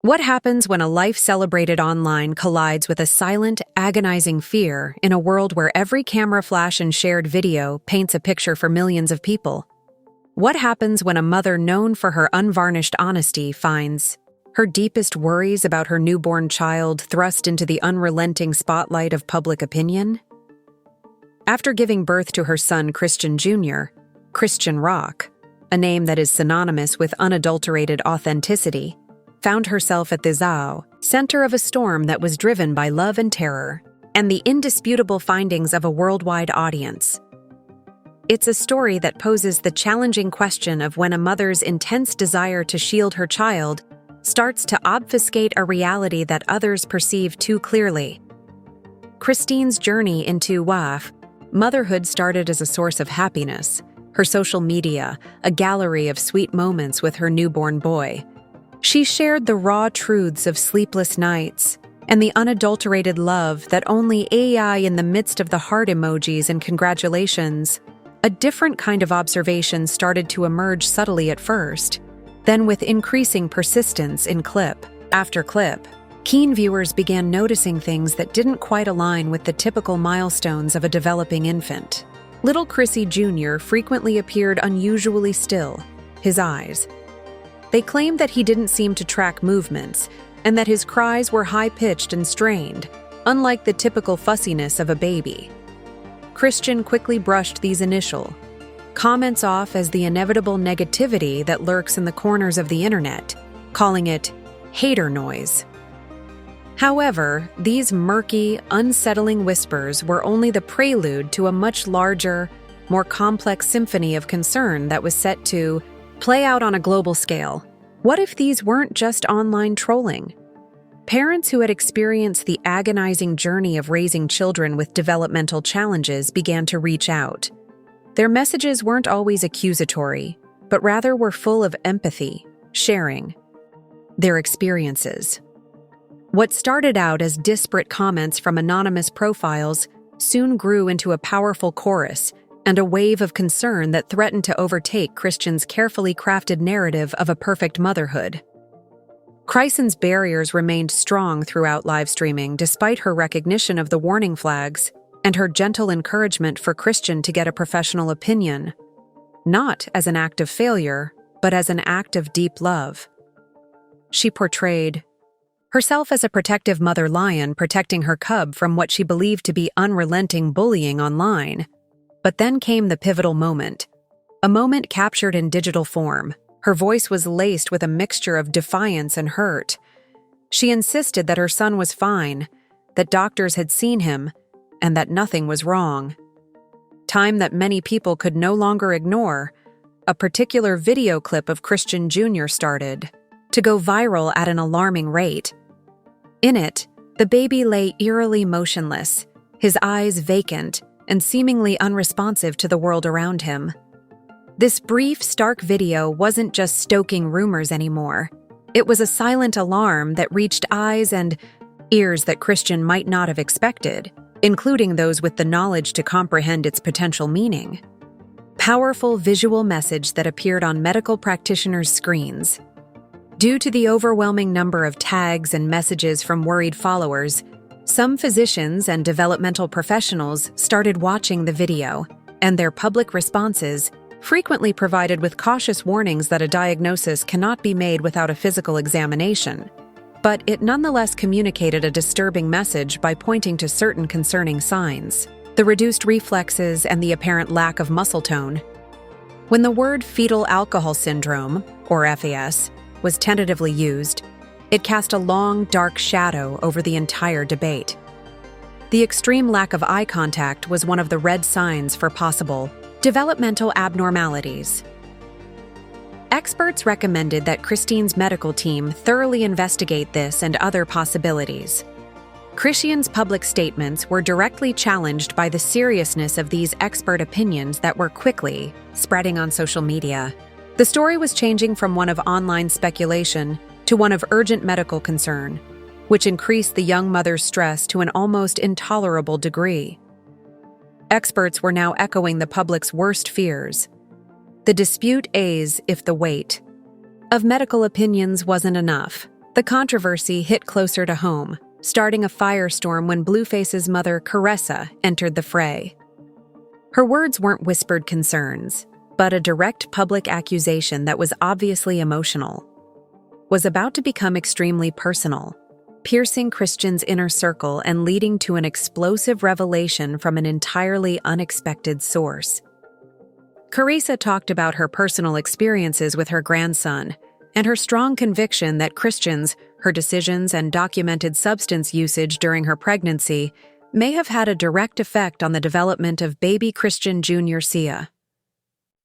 What happens when a life celebrated online collides with a silent, agonizing fear in a world where every camera flash and shared video paints a picture for millions of people? What happens when a mother known for her unvarnished honesty finds her deepest worries about her newborn child thrust into the unrelenting spotlight of public opinion? After giving birth to her son Christian Jr., Chrisean Rock, a name that is synonymous with unadulterated authenticity, found herself at the center of a storm that was driven by love and terror, and the indisputable findings of a worldwide audience. It's a story that poses the challenging question of when a mother's intense desire to shield her child starts to obfuscate a reality that others perceive too clearly. Christine's journey into motherhood started as a source of happiness, her social media, a gallery of sweet moments with her newborn boy. She shared the raw truths of sleepless nights and the unadulterated love that only AI in the midst of the heart emojis and congratulations. A different kind of observation started to emerge subtly at first. Then, with increasing persistence in clip after clip, keen viewers began noticing things that didn't quite align with the typical milestones of a developing infant. Little Chrissy Jr. frequently appeared unusually still, his eyes. They claimed that he didn't seem to track movements, and that his cries were high-pitched and strained, unlike the typical fussiness of a baby. Christian quickly brushed these initial comments off as the inevitable negativity that lurks in the corners of the internet, calling it hater noise. However, these murky, unsettling whispers were only the prelude to a much larger, more complex symphony of concern that was set to play out on a global scale. What if these weren't just online trolling? Parents who had experienced the agonizing journey of raising children with developmental challenges began to reach out. Their messages weren't always accusatory, but rather were full of empathy, sharing their experiences. What started out as disparate comments from anonymous profiles soon grew into a powerful chorus and a wave of concern that threatened to overtake Christian's carefully crafted narrative of a perfect motherhood. Chrisean's barriers remained strong throughout live streaming despite her recognition of the warning flags and her gentle encouragement for Christian to get a professional opinion, not as an act of failure, but as an act of deep love. She portrayed herself as a protective mother lion protecting her cub from what she believed to be unrelenting bullying online. But then came the pivotal moment, a moment captured in digital form. Her voice was laced with a mixture of defiance and hurt. She insisted that her son was fine, that doctors had seen him, and that nothing was wrong. Time that many people could no longer ignore, a particular video clip of Christian Jr. started to go viral at an alarming rate. In it, the baby lay eerily motionless, his eyes vacant and seemingly unresponsive to the world around him. This brief, stark video wasn't just stoking rumors anymore. It was a silent alarm that reached eyes and ears that Christian might not have expected, including those with the knowledge to comprehend its potential meaning. Powerful visual message that appeared on medical practitioners' screens. Due to the overwhelming number of tags and messages from worried followers, some physicians and developmental professionals started watching the video, and their public responses frequently provided with cautious warnings that a diagnosis cannot be made without a physical examination. But it nonetheless communicated a disturbing message by pointing to certain concerning signs: the reduced reflexes and the apparent lack of muscle tone. When the word fetal alcohol syndrome, or FAS, was tentatively used, it cast a long, dark shadow over the entire debate. The extreme lack of eye contact was one of the red signs for possible developmental abnormalities. Experts recommended that Christine's medical team thoroughly investigate this and other possibilities. Chrisean's public statements were directly challenged by the seriousness of these expert opinions that were quickly spreading on social media. The story was changing from one of online speculation to one of urgent medical concern, which increased the young mother's stress to an almost intolerable degree. Experts were now echoing the public's worst fears. The dispute as if the weight of medical opinions wasn't enough. The controversy hit closer to home, starting a firestorm when Blueface's mother, Caressa, entered the fray. Her words weren't whispered concerns, but a direct public accusation that was obviously emotional, was about to become extremely personal, piercing Christian's inner circle and leading to an explosive revelation from an entirely unexpected source. Caressa talked about her personal experiences with her grandson and her strong conviction that Christian's, her decisions, and documented substance usage during her pregnancy may have had a direct effect on the development of baby Christian Jr. Sia.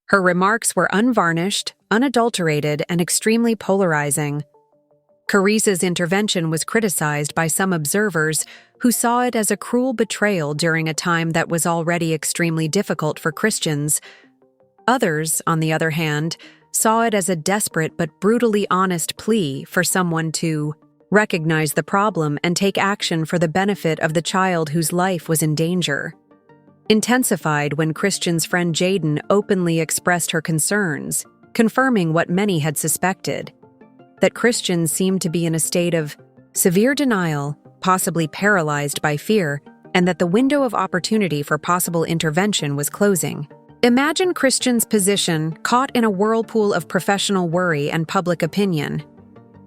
Her remarks were unvarnished, unadulterated, and extremely polarizing. Caressa's intervention was criticized by some observers who saw it as a cruel betrayal during a time that was already extremely difficult for Christians. Others, on the other hand, saw it as a desperate but brutally honest plea for someone to recognize the problem and take action for the benefit of the child whose life was in danger. Intensified when Christian's friend Jaden openly expressed her concerns, confirming what many had suspected, that Christian seemed to be in a state of severe denial, possibly paralyzed by fear, and that the window of opportunity for possible intervention was closing. Imagine Christian's position caught in a whirlpool of professional worry and public opinion.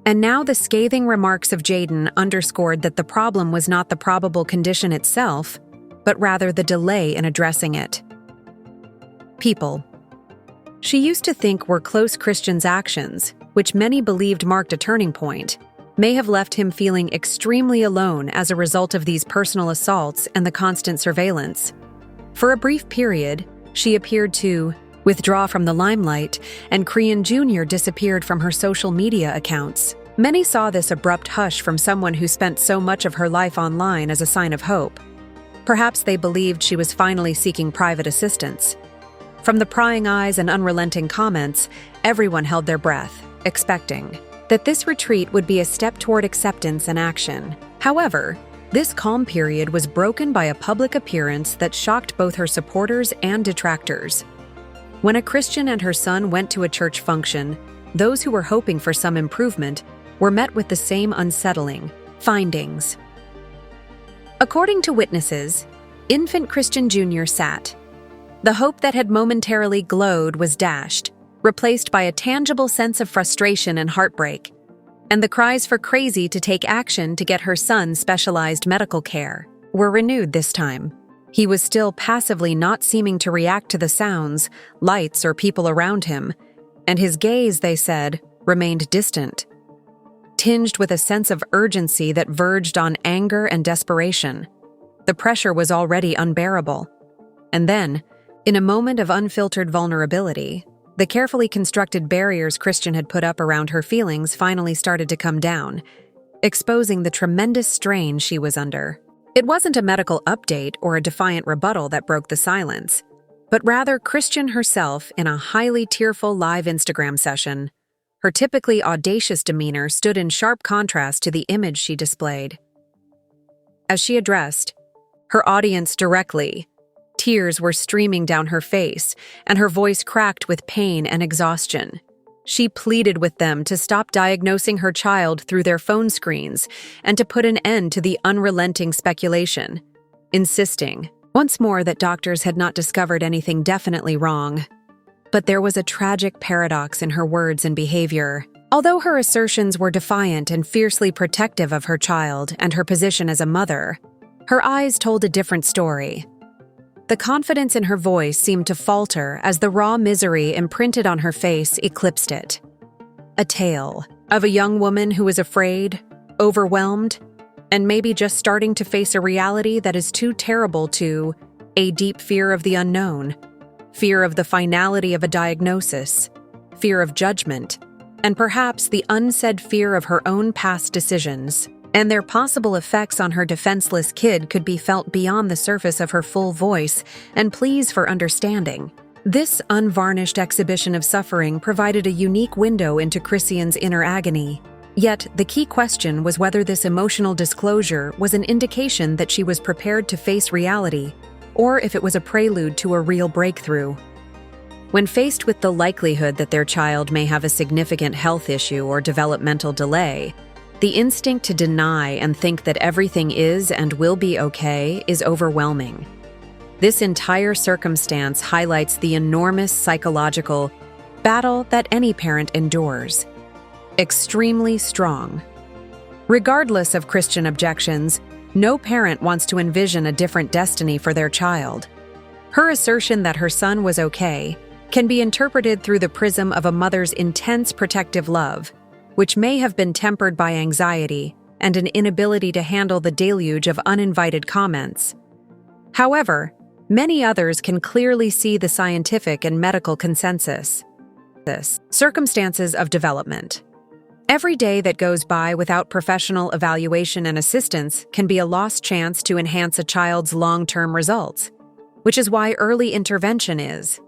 And now the scathing remarks of Jaden underscored that the problem was not the probable condition itself, but rather the delay in addressing it. People. She used to think were close Christian's actions, which many believed marked a turning point, may have left him feeling extremely alone as a result of these personal assaults and the constant surveillance. For a brief period, she appeared to withdraw from the limelight, and Chrisean Jr. disappeared from her social media accounts. Many saw this abrupt hush from someone who spent so much of her life online as a sign of hope. Perhaps they believed she was finally seeking private assistance. From the prying eyes and unrelenting comments, everyone held their breath, expecting that this retreat would be a step toward acceptance and action. However, this calm period was broken by a public appearance that shocked both her supporters and detractors. When a Christian and her son went to a church function, those who were hoping for some improvement were met with the same unsettling findings. According to witnesses, infant Christian Jr. sat. The hope that had momentarily glowed was dashed, replaced by a tangible sense of frustration and heartbreak, and the cries for Crazy to take action to get her son specialized medical care were renewed this time. He was still passively not seeming to react to the sounds, lights, or people around him, and his gaze, they said, remained distant, tinged with a sense of urgency that verged on anger and desperation. The pressure was already unbearable. And then, in a moment of unfiltered vulnerability, the carefully constructed barriers Christian had put up around her feelings finally started to come down, exposing the tremendous strain she was under. It wasn't a medical update or a defiant rebuttal that broke the silence, but rather Christian herself in a highly tearful live Instagram session. Her typically audacious demeanor stood in sharp contrast to the image she displayed. As she addressed her audience directly, tears were streaming down her face, and her voice cracked with pain and exhaustion. She pleaded with them to stop diagnosing her child through their phone screens and to put an end to the unrelenting speculation, insisting once more that doctors had not discovered anything definitely wrong. But there was a tragic paradox in her words and behavior. Although her assertions were defiant and fiercely protective of her child and her position as a mother, her eyes told a different story. The confidence in her voice seemed to falter as the raw misery imprinted on her face eclipsed it. A tale of a young woman who is afraid, overwhelmed, and maybe just starting to face a reality that is too terrible to a deep fear of the unknown, fear of the finality of a diagnosis, fear of judgment, and perhaps the unsaid fear of her own past decisions. And their possible effects on her defenseless kid could be felt beyond the surface of her full voice and pleas for understanding. This unvarnished exhibition of suffering provided a unique window into Chrisean's inner agony. Yet, the key question was whether this emotional disclosure was an indication that she was prepared to face reality, or if it was a prelude to a real breakthrough. When faced with the likelihood that their child may have a significant health issue or developmental delay, The instinct to deny and think that everything is and will be okay is overwhelming. This entire circumstance highlights the enormous psychological battle that any parent endures. Extremely strong. Regardless of Christian objections, no parent wants to envision a different destiny for their child. Her assertion that her son was okay can be interpreted through the prism of a mother's intense protective love, which may have been tempered by anxiety and an inability to handle the deluge of uninvited comments. However, many others can clearly see the scientific and medical consensus. Circumstances of development. Every day that goes by without professional evaluation and assistance can be a lost chance to enhance a child's long-term results, which is why early intervention is.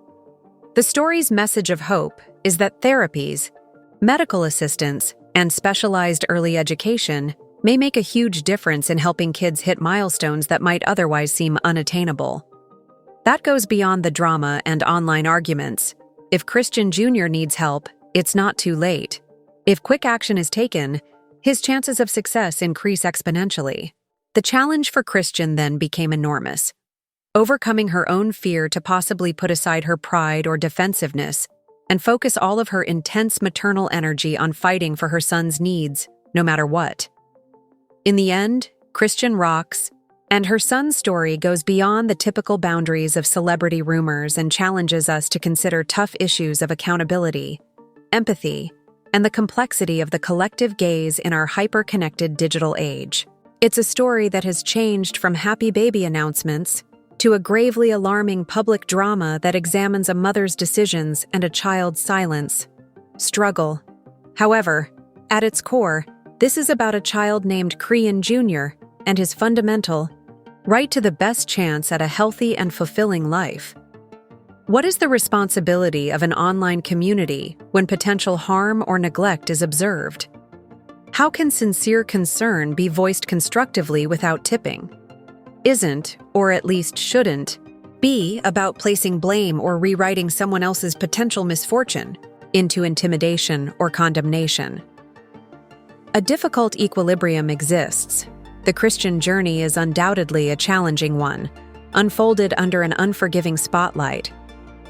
The story's message of hope is that therapies, medical assistance, and specialized early education may make a huge difference in helping kids hit milestones that might otherwise seem unattainable. That goes beyond the drama and online arguments. If Christian Jr. needs help, it's not too late. If quick action is taken, his chances of success increase exponentially. The challenge for Christian then became enormous. Overcoming her own fear to possibly put aside her pride or defensiveness and focus all of her intense maternal energy on fighting for her son's needs, no matter what. In the end, Chrisean Rock's and her son's story goes beyond the typical boundaries of celebrity rumors and challenges us to consider tough issues of accountability, empathy, and the complexity of the collective gaze in our hyper-connected digital age. It's a story that has changed from happy baby announcements to a gravely alarming public drama that examines a mother's decisions and a child's silence. Struggle. However, at its core, this is about a child named Chrisean Jr. and his fundamental right to the best chance at a healthy and fulfilling life. What is the responsibility of an online community when potential harm or neglect is observed? How can sincere concern be voiced constructively without tipping? Isn't, or at least shouldn't, be about placing blame or rewriting someone else's potential misfortune into intimidation or condemnation. A difficult equilibrium exists. The Christian journey is undoubtedly a challenging one, unfolded under an unforgiving spotlight.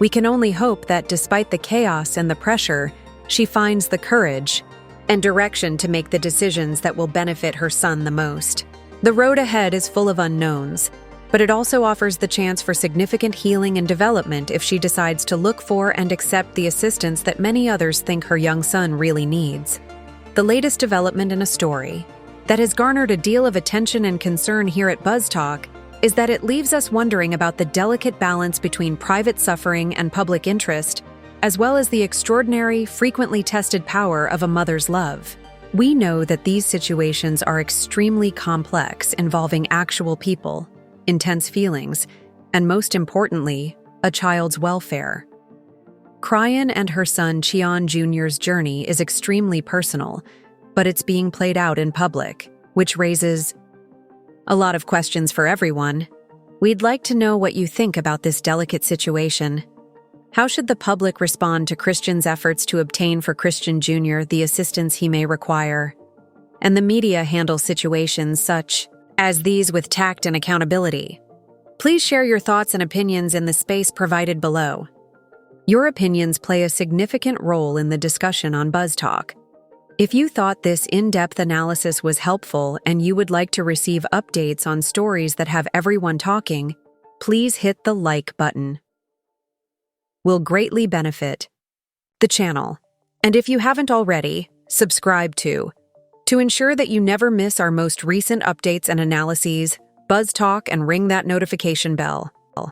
We can only hope that despite the chaos and the pressure, she finds the courage and direction to make the decisions that will benefit her son the most. The road ahead is full of unknowns, but it also offers the chance for significant healing and development if she decides to look for and accept the assistance that many others think her young son really needs. The latest development in a story that has garnered a deal of attention and concern here at Buzz Talk is that it leaves us wondering about the delicate balance between private suffering and public interest, as well as the extraordinary, frequently tested power of a mother's love. We know that these situations are extremely complex, involving actual people, intense feelings, and most importantly, a child's welfare. Chrisean and her son Chrisean Jr.'s journey is extremely personal, but it's being played out in public, which raises a lot of questions for everyone. We'd like to know what you think about this delicate situation. How should the public respond to Christian's efforts to obtain for Chrisean Jr. the assistance he may require? And the media handle situations such as these with tact and accountability? Please share your thoughts and opinions in the space provided below. Your opinions play a significant role in the discussion on Buzz Talk. If you thought this in-depth analysis was helpful and you would like to receive updates on stories that have everyone talking, please hit the like button. Will greatly benefit the channel. And if you haven't already, subscribe to ensure that you never miss our most recent updates and analyses. Buzz Talk and ring that notification bell.